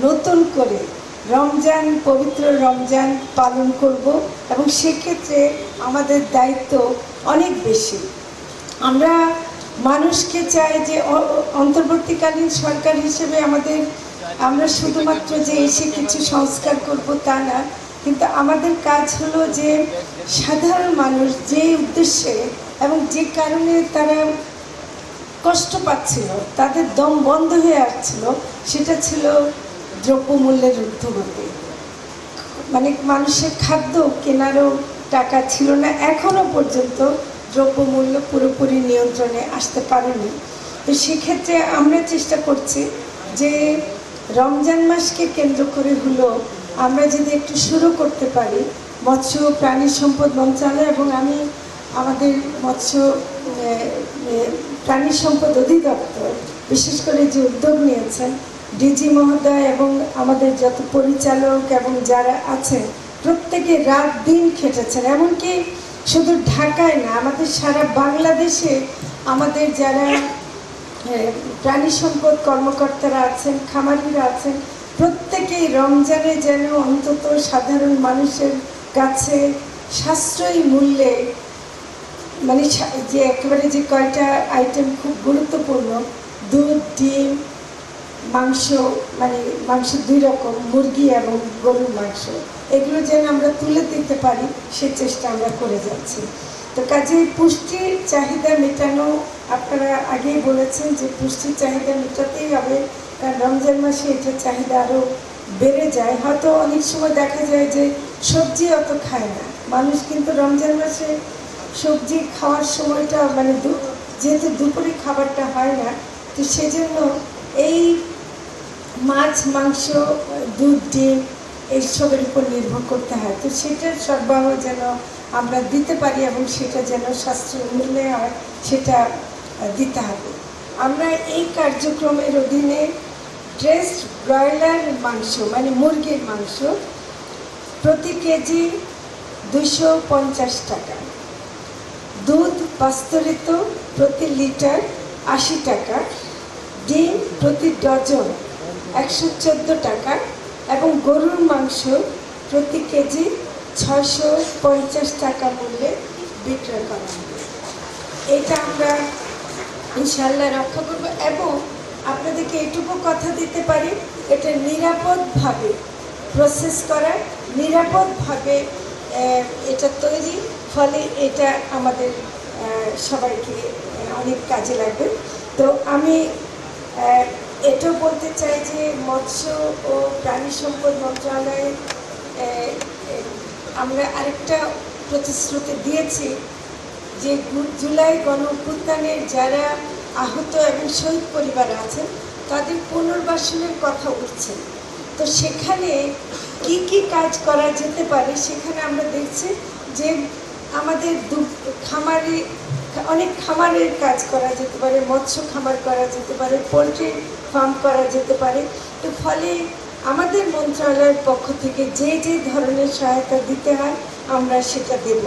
নতুন করে রমজান, পবিত্র রমজান পালন করব এবং সেক্ষেত্রে আমাদের দায়িত্ব অনেক বেশি। আমরা মানুষকে চাই যে অন্তর্বর্তীকালীন সরকার হিসেবে আমরা শুধুমাত্র যে এসে কিছু সংস্কার করব তা না, কিন্তু আমাদের কাজ হলো যে সাধারণ মানুষ যে উদ্দেশ্যে এবং যে কারণে তারা কষ্ট পাচ্ছিল, তাদের দম বন্ধ হয়ে আসছিল, সেটা ছিল দ্রব্যমূল্যের ঊর্ধ্বগতি। মানে মানুষের খাদ্য কেনারও টাকা ছিল না, এখনো পর্যন্ত দ্রব্যমূল্য পুরোপুরি নিয়ন্ত্রণে আসতে পারেনি। তো সেক্ষেত্রে আমরা চেষ্টা করছি যে রমজান মাসকে কেন্দ্র করে হলো আমরা যদি একটু শুরু করতে পারি। মৎস্য প্রাণী সম্পদ মন্ত্রণালয় এবং আমি আমাদের মৎস্য প্রাণী সম্পদ অধিদপ্তর বিশেষ করে যে উদ্যোগ নিয়েছেন, ডিজি মহোদয় এবং আমাদের যত পরিচালক এবং যারা আছেন প্রত্যেকে রাত দিন খেটেছেন। এমনকি শুধু ঢাকায় না, আমাদের সারা বাংলাদেশে আমাদের যারা প্রাণী সম্পদ কর্মকর্তারা আছেন, খামারিরা আছেন, প্রত্যেকেই রমজানে যেন অন্তত সাধারণ মানুষের কাছে সাশ্রয়ী মূল্যে, মানে যে একেবারে যে কয়টা আইটেম খুব গুরুত্বপূর্ণ, দুধ, ডিম, মাংস, মানে মাংস 2 রকম, মুরগি এবং গরুর মাংস, এগুলো যেন আমরা তুলে দিতে পারি সে চেষ্টা আমরা করে যাচ্ছি। তো কাজে পুষ্টির চাহিদা মেটানো, আপনারা আগেই বলেছেন যে পুষ্টির চাহিদা মেটাতেই হবে, কারণ রমজান মাসে এটার চাহিদা আরও বেড়ে যায়। হয়তো অনেক সময় দেখা যায় যে সবজি অত খায় না মানুষ, কিন্তু রমজান মাসে সবজি খাওয়ার সময়টা মানে যেহেতু দুপুরে খাবারটা হয় না, তো সেজন্য এই মাছ, মাংস, দুধ, ডিম এইসবের উপর নির্ভর করতে হয়। তো সেটার সরবরাহ যেন আমরা দিতে পারি এবং সেটা যেন সাশ্রয়ী মূল্যে হয় সেটা দিতে হবে। আমরা এই কার্যক্রমের অধীনে ড্রেসড ব্রয়লার মাংস মানে মুরগির মাংস প্রতি কেজি 250 টাকা, দুধ পাস্তরিত প্রতি লিটার 80 টাকা, ডিম প্রতি ডজন 114 টাকা এবং গরুর মাংস প্রতি কেজি 650 টাকা মূল্যে বিক্রয় করা হবে। এটা আমরা ইনশাআল্লাহ রক্ষা করব এবং আপনাদেরকে এটুকু কথা দিতে পারি, এটা নিরাপদভাবে প্রসেস করা, নিরাপদভাবে এটা তৈরি, ফলে এটা আমাদের সবাইকে অনেক কাজে লাগবে। তো আমি এটাও বলতে চাই যে মৎস্য ও প্রাণী সম্পদ মন্ত্রণালয়ে আমরা আরেকটা প্রতিশ্রুতি দিয়েছি যে জুলাই গণঅভ্যুত্থানের যারা আহত এবং শহীদ পরিবার আছেন তাদের পুনর্বাসনের কথা উঠছে। তো সেখানে কি কি কাজ করা যেতে পারে, সেখানে আমরা দেখছি যে আমাদের অনেক খামারের কাজ করা যেতে পারে, মৎস্য খামার করা যেতে পারে, পোলট্রি ফার্ম করা যেতে পারে। তো ফলে আমাদের মন্ত্রণালয়ের পক্ষ থেকে যে যে ধরনের সহায়তা দিতে হয় আমরা সেটা দেব।